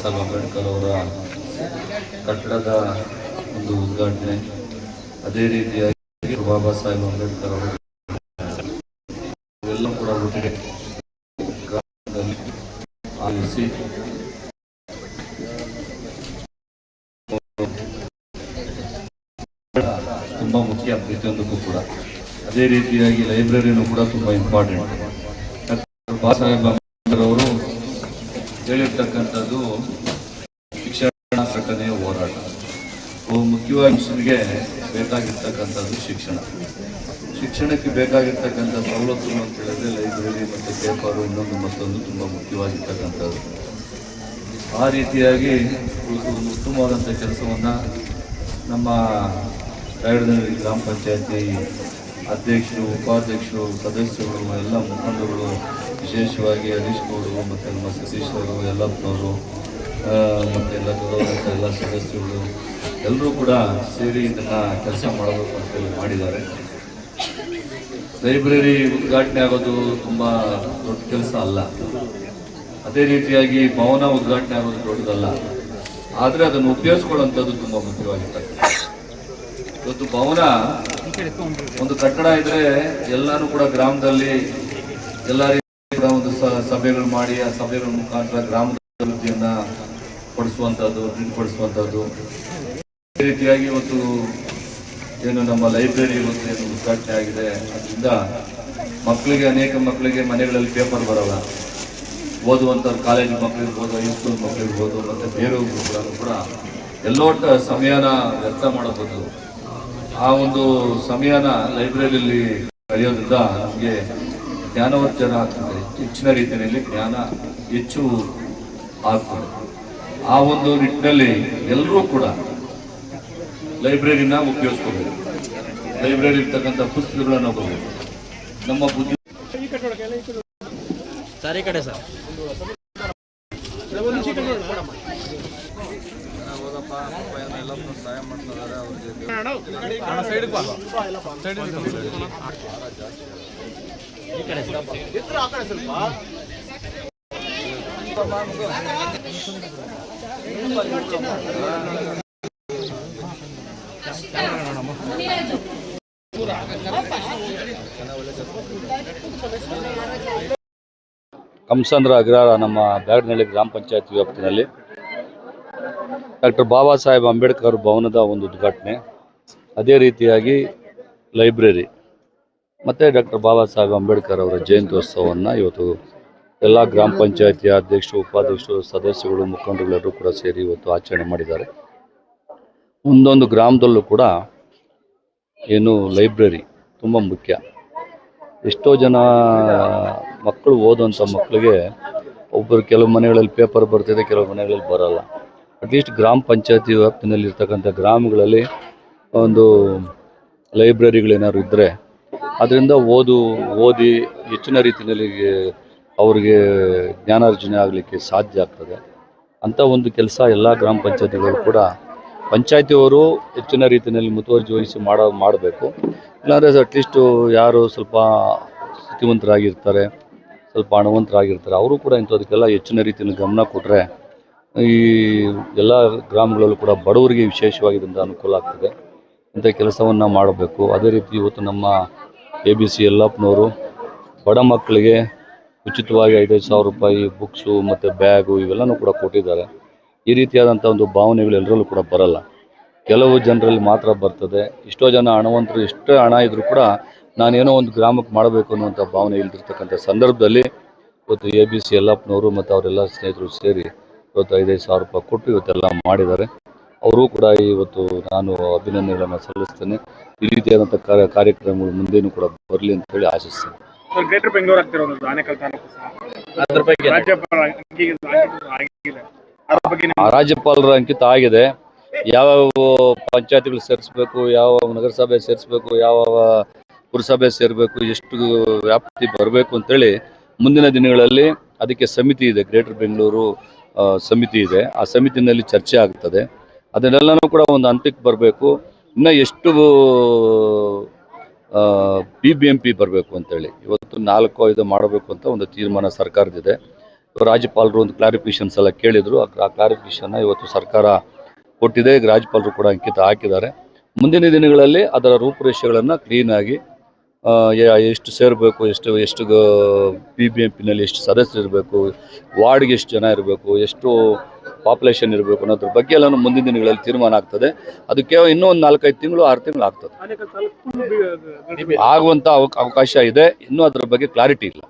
ಸಾಹೇಬ್ ಅಂಬೇಡ್ಕರ್ ಅವರ ಕಟ್ಟಡದ ಒಂದು ಉದ್ಘಾಟನೆ, ಅದೇ ರೀತಿಯಾಗಿ ಬಾಬಾ ಸಾಹೇಬ್ ಅಂಬೇಡ್ಕರ್ ಅವರು ಇವೆಲ್ಲ ಕೂಡ ಒಟ್ಟಿಗೆ ಆಲಿಸಿ ತುಂಬ ಮುಖ್ಯ ಪ್ರತಿಯೊಂದಕ್ಕೂ ಕೂಡ. ಅದೇ ರೀತಿಯಾಗಿ ಲೈಬ್ರರಿನೂ ಕೂಡ ತುಂಬ ಇಂಪಾರ್ಟೆಂಟ್. ಬಾಬಾ ಸಾಹೇಬ್ ಅಂಬೇಡ್ಕರ್ ಅವರು ಹೇಳಿರ್ತಕ್ಕಂಥದ್ದು ಶಿಕ್ಷಣ ಪ್ರಕಟಣೆಯ ಹೋರಾಟ. ಮುಖ್ಯವಾಗಿ ಮನುಷ್ಯನಿಗೆ ಬೇಕಾಗಿರ್ತಕ್ಕಂಥದ್ದು ಶಿಕ್ಷಣಕ್ಕೆ ಬೇಕಾಗಿರ್ತಕ್ಕಂಥ ಸವಲತ್ತುಗಳು ಅಂತ ಹೇಳಿದ್ರೆ ಲೈಬ್ರರಿ ಮತ್ತು ಪೇಪರು ಇನ್ನೊಂದು ಮತ್ತೊಂದು ತುಂಬ ಮುಖ್ಯವಾಗಿರ್ತಕ್ಕಂಥದ್ದು. ಆ ರೀತಿಯಾಗಿ ಒಂದು ಉತ್ತಮವಾದಂಥ ಕೆಲಸವನ್ನು ನಮ್ಮ ರಾಯಗಢ ಗ್ರಾಮ ಪಂಚಾಯತಿ ಅಧ್ಯಕ್ಷರು, ಉಪಾಧ್ಯಕ್ಷರು, ಸದಸ್ಯರು, ಎಲ್ಲ ಮುಖಂಡರುಗಳು, ವಿಶೇಷವಾಗಿ ಹರೀಶ್ ಗೌಡರು ಮತ್ತು ನಮ್ಮ ಸತೀಶ್ ಅವರು, ಯಲ್ಲಪ್ಪನವರು ಮತ್ತು ಎಲ್ಲ ಸದಸ್ಯರು ಎಲ್ಲರೂ ಕೂಡ ಸೇರಿ ಇದನ್ನು ಕೆಲಸ ಮಾಡಬೇಕು ಅಂತೇಳಿ ಮಾಡಿದ್ದಾರೆ. ಲೈಬ್ರರಿ ಉದ್ಘಾಟನೆ ಆಗೋದು ತುಂಬ ದೊಡ್ಡ ಕೆಲಸ ಅಲ್ಲ, ಅದೇ ರೀತಿಯಾಗಿ ಭವನ ಉದ್ಘಾಟನೆ ಆಗೋದು ದೊಡ್ಡದಲ್ಲ, ಆದರೆ ಅದನ್ನು ಉಪಯೋಗಿಸ್ಕೊಳ್ಳುವಂಥದ್ದು ತುಂಬ ಮುಖ್ಯವಾಗಿರ್ತದೆ. ಇವತ್ತು ಭವನ ಒಂದು ಕಟ್ಟಡ ಇದ್ರೆ ಎಲ್ಲಾನು ಕೂಡ ಗ್ರಾಮದಲ್ಲಿ ಎಲ್ಲ ರೀತಿಯ ಒಂದು ಸಭೆಗಳು ಮಾಡಿ ಆ ಸಭೆಗಳ ಮುಖಾಂತರ ಗ್ರಾಮದ ಅಭಿವೃದ್ಧಿಯನ್ನ ಪಡಿಸುವಂಥದ್ದು, ಪಡಿಸುವಂಥದ್ದು. ಈ ರೀತಿಯಾಗಿ ಇವತ್ತು ಏನು ನಮ್ಮ ಲೈಬ್ರರಿ ಇವತ್ತು ಏನು ಉದ್ಘಾಟನೆ ಆಗಿದೆ, ಅದರಿಂದ ಮಕ್ಕಳಿಗೆ, ಅನೇಕ ಮಕ್ಕಳಿಗೆ ಮನೆಗಳಲ್ಲಿ ಪೇಪರ್ ಬರಲ್ಲ, ಓದುವಂಥವ್ರು ಕಾಲೇಜ್ ಮಕ್ಕಳಿರ್ಬೋದು, ಹೈಸ್ಕೂಲ್ ಮಕ್ಕಳಿರ್ಬೋದು, ಮತ್ತು ಬೇರೆಯವರು ಕೂಡ ಎಲ್ಲೋ ಸಮಯನ ವ್ಯರ್ಥ ಮಾಡಬಹುದು. ಆ ಒಂದು ಸಮಯನ ಲೈಬ್ರರಿಯಲ್ಲಿ ಕಳೆಯೋದ್ರಿಂದ ನಮಗೆ ಜ್ಞಾನವರ್ಧನ ಆಗ್ತದೆ, ಹೆಚ್ಚಿನ ರೀತಿಯಲ್ಲಿ ಜ್ಞಾನ ಹೆಚ್ಚು ಆಗ್ತದೆ. ಆ ಒಂದು ನಿಟ್ಟಿನಲ್ಲಿ ಎಲ್ಲರೂ ಕೂಡ ಲೈಬ್ರರಿನ ಉಪಯೋಗಿಸ್ಕೋಬೇಕು, ಲೈಬ್ರರಿ ಇರ್ತಕ್ಕಂಥ ಪುಸ್ತಕಗಳನ್ನು ಹೋಗಬೇಕು. ನಮ್ಮ ಬುದ್ಧಿ ಸಾರಿ ಕಡೆ ಸರ್ ಸಹಾಯ ಮಾಡ್ತಿದ್ದಾರೆ. ಕಂಸಂದ್ರ ಅಗ್ರಹಾರ ನಮ್ಮ ಬ್ಯಾಡನಹಳ್ಳಿ ಗ್ರಾಮ ಪಂಚಾಯತ್ ವ್ಯಾಪ್ತಿನಲ್ಲಿ ಡಾಕ್ಟರ್ ಬಾಬಾ ಸಾಹೇಬ್ ಅಂಬೇಡ್ಕರ್ ಭವನದ ಒಂದು ಉದ್ಘಾಟನೆ, ಅದೇ ರೀತಿಯಾಗಿ ಲೈಬ್ರರಿ ಮತ್ತು ಡಾಕ್ಟರ್ ಬಾಬಾ ಸಾಹೇಬ್ ಅಂಬೇಡ್ಕರ್ ಅವರ ಜಯಂತ್ಯೋತ್ಸವವನ್ನು ಇವತ್ತು ಎಲ್ಲ ಗ್ರಾಮ ಪಂಚಾಯತಿಯ ಅಧ್ಯಕ್ಷರು, ಉಪಾಧ್ಯಕ್ಷರು, ಸದಸ್ಯಗಳು, ಮುಖಂಡರುಗಳೆಲ್ಲರೂ ಕೂಡ ಸೇರಿ ಇವತ್ತು ಆಚರಣೆ ಮಾಡಿದ್ದಾರೆ. ಒಂದೊಂದು ಗ್ರಾಮದಲ್ಲೂ ಕೂಡ ಏನು ಲೈಬ್ರರಿ ತುಂಬ ಮುಖ್ಯ. ಎಷ್ಟೋ ಜನ ಮಕ್ಕಳು ಓದುವಂಥ ಮಕ್ಕಳಿಗೆ ಕೆಲವು ಮನೆಗಳಲ್ಲಿ ಪೇಪರ್ ಬರ್ತಿದೆ, ಕೆಲವು ಮನೆಗಳಲ್ಲಿ ಬರಲ್ಲ. ಅಟ್ಲೀಸ್ಟ್ ಗ್ರಾಮ ಪಂಚಾಯತಿ ವ್ಯಾಪ್ತಿನಲ್ಲಿ ಇರ್ತಕ್ಕಂಥ ಗ್ರಾಮಗಳಲ್ಲಿ ಒಂದು ಲೈಬ್ರರಿಗಳೇನಾದ್ರು ಇದ್ದರೆ ಅದರಿಂದ ಓದಿ ಹೆಚ್ಚಿನ ರೀತಿಯಲ್ಲಿ ಅವ್ರಿಗೆ ಜ್ಞಾನಾರ್ಜನೆ ಆಗಲಿಕ್ಕೆ ಸಾಧ್ಯ ಆಗ್ತದೆ. ಅಂಥ ಒಂದು ಕೆಲಸ ಎಲ್ಲ ಗ್ರಾಮ ಪಂಚಾಯತಿಗಳು ಕೂಡ ಪಂಚಾಯತಿಯವರು ಹೆಚ್ಚಿನ ರೀತಿಯಲ್ಲಿ ಮುತುವರ್ಜಿ ವಹಿಸಿ ಮಾಡಬೇಕು. ಇಲ್ಲಾಂದರೆ ಅಟ್ಲೀಸ್ಟು ಯಾರು ಸ್ವಲ್ಪ ಸ್ಥಿತಿವಂತರಾಗಿರ್ತಾರೆ, ಸ್ವಲ್ಪ ಹಣವಂತರಾಗಿರ್ತಾರೆ, ಅವರು ಕೂಡ ಇಂಥದಕ್ಕೆಲ್ಲ ಹೆಚ್ಚಿನ ರೀತಿಯಲ್ಲಿ ಗಮನ ಕೊಟ್ಟರೆ ಈ ಎಲ್ಲ ಗ್ರಾಮಗಳಲ್ಲೂ ಕೂಡ ಬಡವರಿಗೆ ವಿಶೇಷವಾಗಿ ಇದರಿಂದ ಅನುಕೂಲ ಆಗ್ತದೆ. ಇಂಥ ಕೆಲಸವನ್ನು ಮಾಡಬೇಕು. ಅದೇ ರೀತಿ ಇವತ್ತು ನಮ್ಮ ABC ಯಲ್ಲಪ್ಪನವರು ಬಡ ಮಕ್ಕಳಿಗೆ ಉಚಿತವಾಗಿ 5,000 ರೂಪಾಯಿ ಬುಕ್ಸು ಮತ್ತು ಬ್ಯಾಗು ಇವೆಲ್ಲನೂ ಕೂಡ ಕೊಟ್ಟಿದ್ದಾರೆ. ಈ ರೀತಿಯಾದಂಥ ಒಂದು ಭಾವನೆಗಳು ಎಲ್ಲರಲ್ಲೂ ಕೂಡ ಬರಲ್ಲ, ಕೆಲವು ಜನರಲ್ಲಿ ಮಾತ್ರ ಬರ್ತದೆ. ಎಷ್ಟೋ ಜನ ಹಣವಂತರು, ಎಷ್ಟೇ ಹಣ ಇದ್ದರೂ ಕೂಡ ನಾನೇನೋ ಒಂದು ಗ್ರಾಮಕ್ಕೆ ಮಾಡಬೇಕು ಅನ್ನುವಂಥ ಭಾವನೆ ಇಲ್ದಿರ್ತಕ್ಕಂಥ ಸಂದರ್ಭದಲ್ಲಿ ಇವತ್ತು ABC ಯಲ್ಲಪ್ಪನವರು ಮತ್ತು ಅವರೆಲ್ಲ ಸ್ನೇಹಿತರು ಸೇರಿ ಇವತ್ತು 5,000 ರೂಪಾಯಿ ಕೊಟ್ಟು ಇವತ್ತೆಲ್ಲ ಮಾಡಿದ್ದಾರೆ. ಅವರು ಕೂಡ ಇವತ್ತು ನಾನು ಅಭಿನಂದನೆಗಳನ್ನು ಸಲ್ಲಿಸ್ತೇನೆ. ಈ ರೀತಿಯಾದಂಥ ಕಾರ್ಯಕ್ರಮಗಳು ಮುಂದೇನೂ ಕೂಡ ಬರಲಿ ಅಂತ ಹೇಳಿ ಆಶಿಸ್ತೇನೆ. ಗ್ರೇಟರ್ ಬೆಂಗಳೂರು ಆಗ್ತಿರೋದು ಆನೇಕಲ್ ತಾಲೂಕು ರಾಜ್ಯಪಾಲರ ಅಂಕಿತ ಆಗಿದೆ. ಯಾವ ಪಂಚಾಯತಿಗಳು ಸೇರಿಸ್ಬೇಕು, ಯಾವ ನಗರಸಭೆ ಸೇರಿಸ್ಬೇಕು, ಯಾವ ಪುರಸಭೆ ಸೇರಬೇಕು, ಎಷ್ಟು ವ್ಯಾಪ್ತಿ ಬರಬೇಕು ಅಂತೇಳಿ ಮುಂದಿನ ದಿನಗಳಲ್ಲಿ ಅದಕ್ಕೆ ಸಮಿತಿ ಇದೆ, ಗ್ರೇಟರ್ ಬೆಂಗಳೂರು ಸಮಿತಿ ಇದೆ. ಆ ಸಮಿತಿನಲ್ಲಿ ಚರ್ಚೆ ಆಗ್ತದೆ. ಅದನ್ನೆಲ್ಲನೂ ಕೂಡ ಒಂದು ಹಂತಕ್ಕೆ ಬರಬೇಕು. ಇನ್ನು ಎಷ್ಟು BBMP ಬರಬೇಕು ಅಂತೇಳಿ ಇವತ್ತು 4-5 ಮಾಡಬೇಕು ಅಂತ ಒಂದು ತೀರ್ಮಾನ ಸರ್ಕಾರದಿದೆ. ರಾಜ್ಯಪಾಲರು ಒಂದು ಕ್ಲಾರಿಫಿಕೇಷನ್ಸ್ ಎಲ್ಲ ಕೇಳಿದರು. ಆ ಕ್ಲಾರಿಫಿಕೇಷನ್ನ ಇವತ್ತು ಸರ್ಕಾರ ಕೊಟ್ಟಿದೆ. ಈಗ ರಾಜ್ಯಪಾಲರು ಕೂಡ ಅಂಕಿತ ಹಾಕಿದ್ದಾರೆ. ಮುಂದಿನ ದಿನಗಳಲ್ಲಿ ಅದರ ರೂಪುರೇಷೆಗಳನ್ನು ಕ್ಲೀನಾಗಿ ಎಷ್ಟು ಸೇರಬೇಕು, ಎಷ್ಟು BBMPನಲ್ಲಿ ಎಷ್ಟು ಸದಸ್ಯರು ಇರಬೇಕು, ವಾರ್ಡ್ಗೆ ಎಷ್ಟು ಜನ ಇರಬೇಕು, ಎಷ್ಟು ಪಾಪ್ಯುಲೇಷನ್ ಇರಬೇಕು ಅನ್ನೋದ್ರ ಬಗ್ಗೆ ಎಲ್ಲನೂ ಮುಂದಿನ ದಿನಗಳಲ್ಲಿ ತೀರ್ಮಾನ ಆಗ್ತದೆ. ಅದು ಕೇವಲ ಇನ್ನೂ ಒಂದು 4-5 ತಿಂಗಳು 6 ತಿಂಗಳು ಆಗ್ತದೆ. ಆಗುವಂಥ ಅವಕಾಶ ಇದೆ. ಇನ್ನೂ ಅದರ ಬಗ್ಗೆ ಕ್ಲಾರಿಟಿ ಇಲ್ಲ.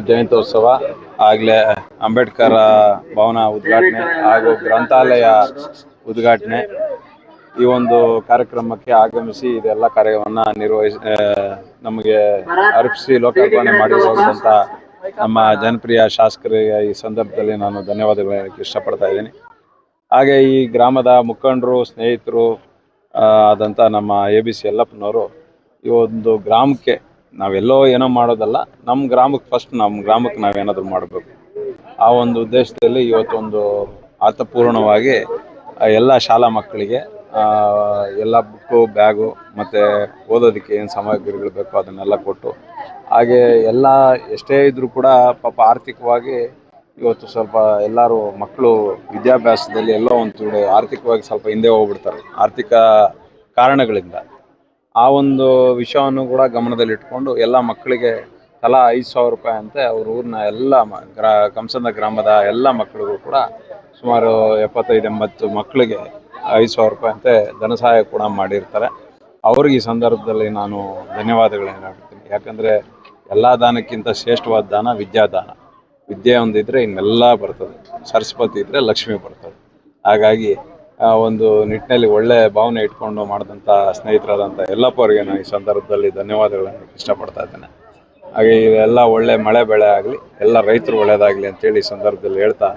ಜಯಂತ್ಯೋತ್ಸವ ಆಗಲೇ ಅಂಬೇಡ್ಕರ್ ಭವನ ಉದ್ಘಾಟನೆ ಹಾಗೂ ಗ್ರಂಥಾಲಯ ಉದ್ಘಾಟನೆ ಈ ಒಂದು ಕಾರ್ಯಕ್ರಮಕ್ಕೆ ಆಗಮಿಸಿ ಇದೆಲ್ಲ ಕಾರ್ಯವನ್ನು ನಮಗೆ ಅರ್ಪಿಸಿ ಲೋಕಾರ್ಪಣೆ ಮಾಡಿರುವಂಥ ನಮ್ಮ ಜನಪ್ರಿಯ ಶಾಸಕರಿಗೆ ಈ ಸಂದರ್ಭದಲ್ಲಿ ನಾನು ಧನ್ಯವಾದಗಳು ಹೇಳಕ್ಕೆ ಇಷ್ಟಪಡ್ತಾ ಇದ್ದೀನಿ. ಹಾಗೆ ಈ ಗ್ರಾಮದ ಮುಖಂಡರು, ಸ್ನೇಹಿತರು ಆದಂಥ ನಮ್ಮ ABC ಯಲ್ಲಪ್ಪನವರು ಈ ಒಂದು ಗ್ರಾಮಕ್ಕೆ ನಾವೆಲ್ಲೋ ಏನೋ ಮಾಡೋದಲ್ಲ, ನಮ್ಮ ಗ್ರಾಮಕ್ಕೆ ಫಸ್ಟ್ ನಮ್ಮ ಗ್ರಾಮಕ್ಕೆ ನಾವೇನಾದರೂ ಮಾಡಬೇಕು. ಆ ಒಂದು ಉದ್ದೇಶದಲ್ಲಿ ಇವತ್ತೊಂದು ಅರ್ಥಪೂರ್ಣವಾಗಿ ಎಲ್ಲ ಶಾಲಾ ಮಕ್ಕಳಿಗೆ ಎಲ್ಲ ಬುಕ್ಕು, ಬ್ಯಾಗು ಮತ್ತು ಓದೋದಕ್ಕೆ ಏನು ಸಾಮಗ್ರಿಗಳು ಬೇಕೋ ಅದನ್ನೆಲ್ಲ ಕೊಟ್ಟು, ಹಾಗೆ ಎಲ್ಲ ಎಷ್ಟೇ ಇದ್ದರೂ ಕೂಡ ಪಾಪ ಆರ್ಥಿಕವಾಗಿ ಇವತ್ತು ಸ್ವಲ್ಪ ಎಲ್ಲರೂ ಮಕ್ಕಳು ವಿದ್ಯಾಭ್ಯಾಸದಲ್ಲಿ ಎಲ್ಲೋ ಒಂದು ಆರ್ಥಿಕವಾಗಿ ಸ್ವಲ್ಪ ಹಿಂದೆ ಹೋಗ್ಬಿಡ್ತಾರೆ ಆರ್ಥಿಕ ಕಾರಣಗಳಿಂದ. ಆ ಒಂದು ವಿಷಯವನ್ನು ಕೂಡ ಗಮನದಲ್ಲಿಟ್ಕೊಂಡು ಎಲ್ಲ ಮಕ್ಕಳಿಗೆ ತಲಾ 5,000 ರೂಪಾಯಿ ಅಂತೆ ಅವ್ರ ಊರಿನ ಎಲ್ಲ ಕಂಸಂದ ಗ್ರಾಮದ ಎಲ್ಲ ಮಕ್ಕಳಿಗೂ ಕೂಡ ಸುಮಾರು 75-80 ಮಕ್ಕಳಿಗೆ 5,000 ರೂಪಾಯಿ ಅಂತೆ ಧನ ಸಹಾಯ ಕೂಡ ಮಾಡಿರ್ತಾರೆ. ಅವ್ರಿಗೆ ಈ ಸಂದರ್ಭದಲ್ಲಿ ನಾನು ಧನ್ಯವಾದಗಳನ್ನ ಹೇಳ್ತೀನಿ. ಯಾಕಂದರೆ ಎಲ್ಲ ದಾನಕ್ಕಿಂತ ಶ್ರೇಷ್ಠವಾದ ದಾನ ವಿದ್ಯಾದಾನ. ವಿದ್ಯೆ ಒಂದಿದ್ರೆ ಇನ್ನೆಲ್ಲ ಬರ್ತದೆ, ಸರಸ್ವತಿ ಇದ್ದರೆ ಲಕ್ಷ್ಮಿ ಬರ್ತದೆ. ಹಾಗಾಗಿ ಒಂದು ನಿಟ್ಟಿನಲ್ಲಿ ಒಳ್ಳೆ ಭಾವನೆ ಇಟ್ಕೊಂಡು ಮಾಡಿದಂಥ ಸ್ನೇಹಿತರಾದಂಥ ಯಲ್ಲಪ್ಪ ಅವರಿಗೆ ನಾನು ಈ ಸಂದರ್ಭದಲ್ಲಿ ಧನ್ಯವಾದಗಳನ್ನು ಇಷ್ಟಪಡ್ತಾ ಇದ್ದೇನೆ. ಹಾಗೆ ಇವೆಲ್ಲ ಒಳ್ಳೆ ಮಳೆ ಬೆಳೆ ಆಗಲಿ, ಎಲ್ಲ ರೈತರು ಒಳ್ಳೆಯದಾಗಲಿ ಅಂತೇಳಿ ಈ ಸಂದರ್ಭದಲ್ಲಿ ಹೇಳ್ತಾ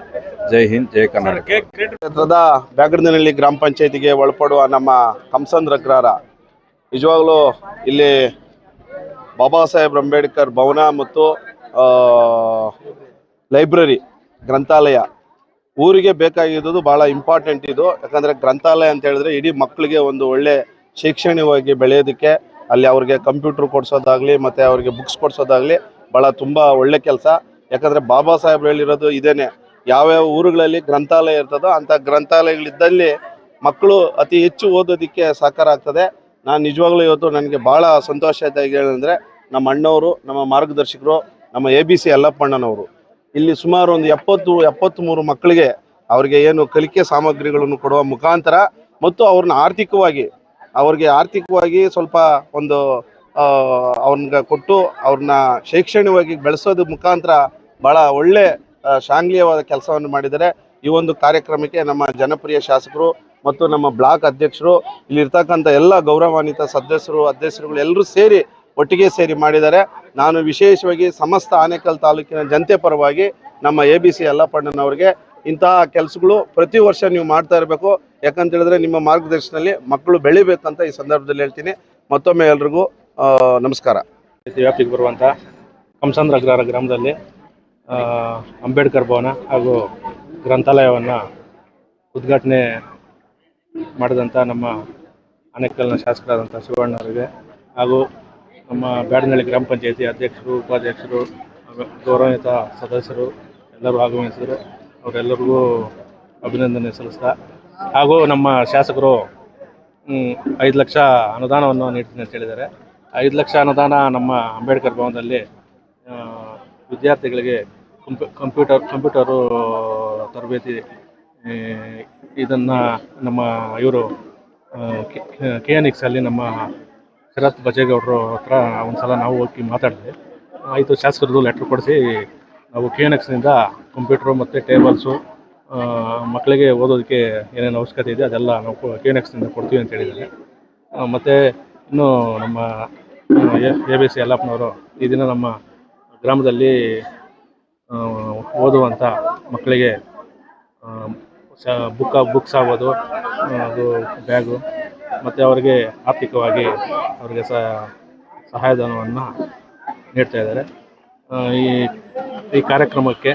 ಜೈ ಹಿಂದ್, ಜೈ ಕರ್ನಾಟಕ. ಕ್ಷೇತ್ರದ ಬ್ಯಾಗಡನಹಳ್ಳಿ ಗ್ರಾಮ ಪಂಚಾಯತಿಗೆ ಒಳಪಡುವ ನಮ್ಮ ಕಂಸಂದ್ರ ಅಗ್ರಹಾರ ನಿಜವಾಗ್ಲೂ ಇಲ್ಲಿ ಬಾಬಾ ಸಾಹೇಬ್ ಅಂಬೇಡ್ಕರ್ ಭವನ ಮತ್ತು ಲೈಬ್ರರಿ ಗ್ರಂಥಾಲಯ ಊರಿಗೆ ಬೇಕಾಗಿದ್ದು ಭಾಳ ಇಂಪಾರ್ಟೆಂಟ್ ಇದು. ಯಾಕಂದರೆ ಗ್ರಂಥಾಲಯ ಅಂತ ಹೇಳಿದ್ರೆ ಇಡೀ ಮಕ್ಕಳಿಗೆ ಒಂದು ಒಳ್ಳೆ ಶೈಕ್ಷಣಿಕವಾಗಿ ಬೆಳೆಯೋದಕ್ಕೆ, ಅಲ್ಲಿ ಅವ್ರಿಗೆ ಕಂಪ್ಯೂಟ್ರ್ ಕೊಡಿಸೋದಾಗಲಿ ಮತ್ತು ಅವ್ರಿಗೆ ಬುಕ್ಸ್ ಕೊಡಿಸೋದಾಗಲಿ ಭಾಳ ತುಂಬ ಒಳ್ಳೆ ಕೆಲಸ. ಯಾಕಂದರೆ ಬಾಬಾ ಸಾಹೇಬ್ರು ಹೇಳಿರೋದು ಇದೇನೆ, ಯಾವ್ಯಾವ ಊರುಗಳಲ್ಲಿ ಗ್ರಂಥಾಲಯ ಇರ್ತದೋ ಅಂಥ ಗ್ರಂಥಾಲಯಗಳಿದ್ದಲ್ಲಿ ಮಕ್ಕಳು ಅತಿ ಹೆಚ್ಚು ಓದೋದಕ್ಕೆ ಸಹಕಾರ ಆಗ್ತದೆ. ನಾನು ನಿಜವಾಗ್ಲೂ ಇವತ್ತು ನನಗೆ ಭಾಳ ಸಂತೋಷ ಆಯ್ತು. ಏನಂದರೆ ನಮ್ಮ ಅಣ್ಣವರು, ನಮ್ಮ ಮಾರ್ಗದರ್ಶಕರು, ನಮ್ಮ ABC ಯಲ್ಲಪ್ಪಣ್ಣನವರು ಇಲ್ಲಿ ಸುಮಾರು ಒಂದು 70-73 ಮಕ್ಕಳಿಗೆ ಅವ್ರಿಗೆ ಏನು ಕಲಿಕೆ ಸಾಮಗ್ರಿಗಳನ್ನು ಕೊಡುವ ಮುಖಾಂತರ ಮತ್ತು ಅವ್ರನ್ನ ಆರ್ಥಿಕವಾಗಿ ಸ್ವಲ್ಪ ಒಂದು ಅವ್ರನ್ನ ಕೊಟ್ಟು ಅವ್ರನ್ನ ಶೈಕ್ಷಣಿಕವಾಗಿ ಬೆಳೆಸೋದ್ರ ಮುಖಾಂತರ ಭಾಳ ಒಳ್ಳೆ ಶ್ಲಾಘನೀಯವಾದ ಕೆಲಸವನ್ನು ಮಾಡಿದ್ದಾರೆ. ಈ ಒಂದು ಕಾರ್ಯಕ್ರಮಕ್ಕೆ ನಮ್ಮ ಜನಪ್ರಿಯ ಶಾಸಕರು ಮತ್ತು ನಮ್ಮ ಬ್ಲಾಕ್ ಅಧ್ಯಕ್ಷರು, ಇಲ್ಲಿರ್ತಕ್ಕಂಥ ಎಲ್ಲ ಗೌರವಾನ್ವಿತ ಅಧ್ಯಕ್ಷರುಗಳು ಎಲ್ಲರೂ ಒಟ್ಟಿಗೆ ಸೇರಿ ಮಾಡಿದ್ದಾರೆ. ನಾನು ವಿಶೇಷವಾಗಿ ಸಮಸ್ತ ಆನೇಕಲ್ ತಾಲೂಕಿನ ಜನತೆ ಪರವಾಗಿ ನಮ್ಮ ABC ಯಲ್ಲಪ್ಪಣ್ಣನವರಿಗೆ ಇಂತಹ ಕೆಲಸಗಳು ಪ್ರತಿ ವರ್ಷ ನೀವು ಮಾಡ್ತಾ ಇರಬೇಕು. ಯಾಕಂತ ಹೇಳಿದ್ರೆ ನಿಮ್ಮ ಮಾರ್ಗದರ್ಶನದಲ್ಲಿ ಮಕ್ಕಳು ಬೆಳಿಬೇಕಂತ ಈ ಸಂದರ್ಭದಲ್ಲಿ ಹೇಳ್ತೀನಿ. ಮತ್ತೊಮ್ಮೆ ಎಲ್ರಿಗೂ ನಮಸ್ಕಾರ. ವ್ಯಾಪ್ತಿಗೆ ಬರುವಂಥ ಕಂಸಂದ್ರ ಅಗ್ರಹಾರ ಗ್ರಾಮದಲ್ಲಿ ಅಂಬೇಡ್ಕರ್ ಭವನ ಹಾಗೂ ಗ್ರಂಥಾಲಯವನ್ನು ಉದ್ಘಾಟನೆ ಮಾಡಿದಂಥ ನಮ್ಮ ಆನೇಕಲ್ನ ಶಾಸಕರಾದಂಥ ಶಿವಣ್ಣವರಿಗೆ ಹಾಗೂ ನಮ್ಮ ಬ್ಯಾಡನಹಳ್ಳಿ ಗ್ರಾಮ ಪಂಚಾಯತಿ ಅಧ್ಯಕ್ಷರು, ಉಪಾಧ್ಯಕ್ಷರು, ಗೌರವಾನ್ವಿತ ಸದಸ್ಯರು ಎಲ್ಲರೂ ಆಗಮಿಸಿದರು. ಅವರೆಲ್ಲರಿಗೂ ಅಭಿನಂದನೆ ಸಲ್ಲಿಸ್ತಾ, ಹಾಗೂ ನಮ್ಮ ಶಾಸಕರು 5 ಲಕ್ಷ ಅನುದಾನವನ್ನು ನೀಡ್ತೀನಿ ಅಂತ ಹೇಳಿದ್ದಾರೆ. 5 ಲಕ್ಷ ಅನುದಾನ ನಮ್ಮ ಅಂಬೇಡ್ಕರ್ ಭವನದಲ್ಲಿ ವಿದ್ಯಾರ್ಥಿಗಳಿಗೆ ಕಂಪ್ಯೂಟರು ತರಬೇತಿ, ಇದನ್ನು ನಮ್ಮ ಇವರು KNX ಅಲ್ಲಿ ನಮ್ಮ ಶರತ್ ಬಜೇಗೌಡರು ಹತ್ರ ಒಂದು ಸಲ ನಾವು ಹೋಗಿ ಮಾತಾಡಿದ್ವಿ. ಆಯಿತು, ಶಾಸಕರದ್ದು ಲೆಟ್ರ್ ಕೊಡಿಸಿ ನಾವು KNXನಿಂದ ಕಂಪ್ಯೂಟ್ರು ಮತ್ತು ಟೇಬಲ್ಸು ಮಕ್ಕಳಿಗೆ ಓದೋದಕ್ಕೆ ಏನೇನು ಅವಶ್ಯಕತೆ ಇದೆ ಅದೆಲ್ಲ ನಾವು KNXನಿಂದ ಕೊಡ್ತೀವಿ ಅಂತ ಹೇಳಿದ್ದಾರೆ. ಮತ್ತು ಇನ್ನು ನಮ್ಮ ABC ಯಲ್ಲಪ್ಪನವರು ಈ ದಿನ ನಮ್ಮ ಗ್ರಾಮದಲ್ಲಿ ಓದುವಂಥ ಮಕ್ಕಳಿಗೆ ಬುಕ್ಸ್ ಆಗೋದು, ಅದು ಬ್ಯಾಗು ಮತ್ತು ಅವರಿಗೆ ಆರ್ಥಿಕವಾಗಿ ಅವರಿಗೆ ಸಹಾಯಧನವನ್ನು ನೀಡ್ತಾ ಇದ್ದಾರೆ. ಈ ಕಾರ್ಯಕ್ರಮಕ್ಕೆ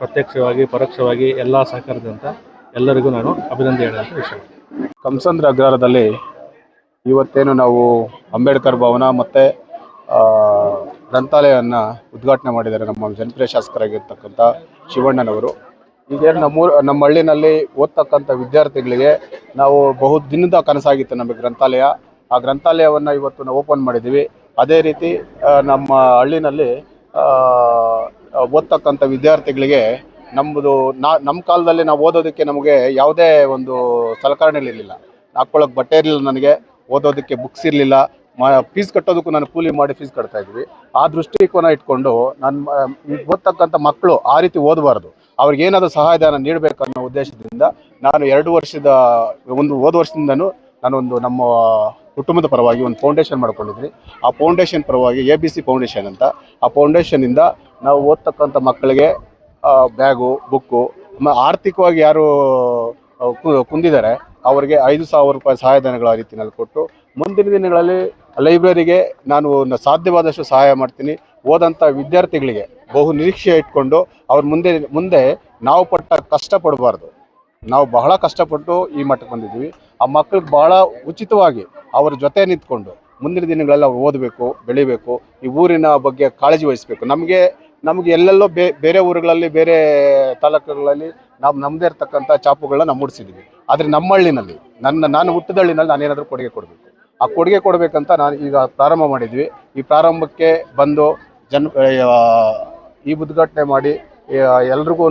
ಪ್ರತ್ಯಕ್ಷವಾಗಿ ಪರೋಕ್ಷವಾಗಿ ಎಲ್ಲ ಸಹಕರಿಸಿದಂಥ ಎಲ್ಲರಿಗೂ ನಾನು ಅಭಿನಂದನೆ ಹೇಳೋಕ್ಕೆ ಇಷ್ಟ. ಕಂಸಂದ್ರ ಅಗ್ರಹಾರದಲ್ಲಿ ಇವತ್ತೇನು ನಾವು ಅಂಬೇಡ್ಕರ್ ಭವನ ಮತ್ತು ಗ್ರಂಥಾಲಯವನ್ನು ಉದ್ಘಾಟನೆ ಮಾಡಿದ್ದಾರೆ ನಮ್ಮ ಜನಪ್ರಿಯ ಶಾಸಕರಾಗಿರ್ತಕ್ಕಂಥ ಶಿವಣ್ಣನವರು. ಈಗ ನಮ್ಮ ಹಳ್ಳಿನಲ್ಲಿ ಓದ್ತಕ್ಕಂಥ ವಿದ್ಯಾರ್ಥಿಗಳಿಗೆ ನಾವು ದಿನದ ಕನಸಾಗಿತ್ತು ನಮಗೆ ಗ್ರಂಥಾಲಯ. ಆ ಗ್ರಂಥಾಲಯವನ್ನು ಇವತ್ತು ನಾವು ಓಪನ್ ಮಾಡಿದ್ದೀವಿ. ಅದೇ ರೀತಿ ನಮ್ಮ ಹಳ್ಳಿನಲ್ಲಿ ಓದ್ತಕ್ಕಂಥ ವಿದ್ಯಾರ್ಥಿಗಳಿಗೆ ನಮ್ಮ ಕಾಲದಲ್ಲಿ ನಾವು ಓದೋದಕ್ಕೆ ನಮಗೆ ಯಾವುದೇ ಒಂದು ಸಲಕರಣೆಗಳಿರಲಿಲ್ಲ. ಹಾಕ್ಕೊಳ್ಳೋಕೆ ಬಟ್ಟೆ ಇರಲಿಲ್ಲ, ನನಗೆ ಓದೋದಕ್ಕೆ ಬುಕ್ಸ್ ಇರಲಿಲ್ಲ, ಫೀಸ್ ಕಟ್ಟೋದಕ್ಕೂ ನಾನು ಕೂಲಿ ಮಾಡಿ ಫೀಸ್ ಕಟ್ತಾ ಇದ್ವಿ. ಆ ದೃಷ್ಟಿಕೋನ ಇಟ್ಕೊಂಡು ಓದ್ತಕ್ಕಂಥ ಮಕ್ಕಳು ಆ ರೀತಿ ಓದಬಾರ್ದು, ಅವ್ರಿಗೆ ಏನಾದರೂ ಸಹಾಯಧನ ನೀಡಬೇಕನ್ನೋ ಉದ್ದೇಶದಿಂದ ನಾನು ಹೋದ ವರ್ಷದಿಂದನೂ ನಾನೊಂದು ನಮ್ಮ ಕುಟುಂಬದ ಪರವಾಗಿ ಒಂದು ಫೌಂಡೇಶನ್ ಮಾಡ್ಕೊಂಡಿದ್ವಿ. ಆ ಫೌಂಡೇಶನ್ ಪರವಾಗಿ ABC ಫೌಂಡೇಶನ್ ಅಂತ, ಆ ಫೌಂಡೇಶನ್ನಿಂದ ನಾವು ಓದ್ತಕ್ಕಂಥ ಮಕ್ಕಳಿಗೆ ಬ್ಯಾಗು, ಬುಕ್ಕು, ಆರ್ಥಿಕವಾಗಿ ಯಾರು ಕುಂದಿದ್ದಾರೆ ಅವರಿಗೆ 5,000 ರೂಪಾಯಿ ಸಹಾಯಧನಗಳ ರೀತಿಯಲ್ಲಿ ಕೊಟ್ಟು, ಮುಂದಿನ ದಿನಗಳಲ್ಲಿ ಲೈಬ್ರರಿಗೆ ನಾನು ಸಾಧ್ಯವಾದಷ್ಟು ಸಹಾಯ ಮಾಡ್ತೀನಿ. ಓದಂಥ ವಿದ್ಯಾರ್ಥಿಗಳಿಗೆ ಬಹು ನಿರೀಕ್ಷೆ ಇಟ್ಕೊಂಡು ಅವ್ರ ಮುಂದೆ ನಾವು ಪಟ್ಟ ಕಷ್ಟಪಡಬಾರ್ದು. ನಾವು ಬಹಳ ಕಷ್ಟಪಟ್ಟು ಈ ಮಟ್ಟಕ್ಕೆ ಬಂದಿದ್ದೀವಿ. ಆ ಮಕ್ಕಳಿಗೆ ಬಹಳ ಉಚಿತವಾಗಿ ಅವರ ಜೊತೆ ನಿಂತ್ಕೊಂಡು ಮುಂದಿನ ದಿನಗಳಲ್ಲಿ ಅವ್ರು ಓದಬೇಕು, ಬೆಳಿಬೇಕು, ಈ ಊರಿನ ಬಗ್ಗೆ ಕಾಳಜಿ ವಹಿಸಬೇಕು. ನಮಗೆ ಎಲ್ಲೆಲ್ಲೋ ಬೇರೆ ಊರುಗಳಲ್ಲಿ, ಬೇರೆ ತಾಲೂಕುಗಳಲ್ಲಿ ನಮ್ಮದೇ ಇರ್ತಕ್ಕಂಥ ಚಾಪುಗಳನ್ನ ನಾವು ಮೂಡಿಸಿದ್ದೀವಿ. ಆದರೆ ನಮ್ಮ ಹಳ್ಳಿನಲ್ಲಿ ನಾನು ಹುಟ್ಟಿದ ಹಳ್ಳಿನಲ್ಲಿ ನಾನೇನಾದರೂ ಕೊಡುಗೆ ಕೊಡಬೇಕು. ಆ ಕೊಡುಗೆ ಕೊಡಬೇಕಂತ ನಾನು ಈಗ ಪ್ರಾರಂಭ ಮಾಡಿದ್ವಿ. ಈ ಪ್ರಾರಂಭಕ್ಕೆ ಬಂದು ಈ ಉದ್ಘಾಟನೆ ಮಾಡಿ ಎಲ್ರಿಗೂ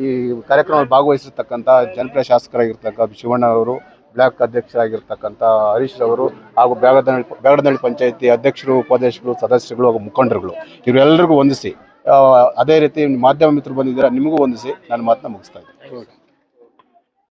ಈ ಕಾರ್ಯಕ್ರಮದಲ್ಲಿ ಭಾಗವಹಿಸಿರ್ತಕ್ಕಂಥ ಜನಪ್ರಿಯ ಶಾಸಕರಾಗಿರ್ತಕ್ಕಂಥ ಶಿವಣ್ಣ ಅವರು, ಬ್ಲಾಕ್ ಅಧ್ಯಕ್ಷರಾಗಿರ್ತಕ್ಕಂಥ ಹರೀಶ್ ಅವರು, ಹಾಗೂ ಬ್ಯಾಗಡನಹಳ್ಳಿ ಪಂಚಾಯತಿ ಅಧ್ಯಕ್ಷರು, ಉಪಾಧ್ಯಕ್ಷರು, ಸದಸ್ಯರುಗಳು ಹಾಗೂ ಮುಖಂಡರುಗಳು, ಇವರೆಲ್ಲರಿಗೂ ವಂದಿಸಿ, ಅದೇ ರೀತಿ ಮಾಧ್ಯಮ ಮಿತ್ರರು ಬಂದಿದ್ದೀರಾ, ನಿಮಗೂ ವಂದಿಸಿ ನಾನು ಮಾತನ್ನ ಮುಗಿಸ್ತಾ ಇದ್ದೀನಿ.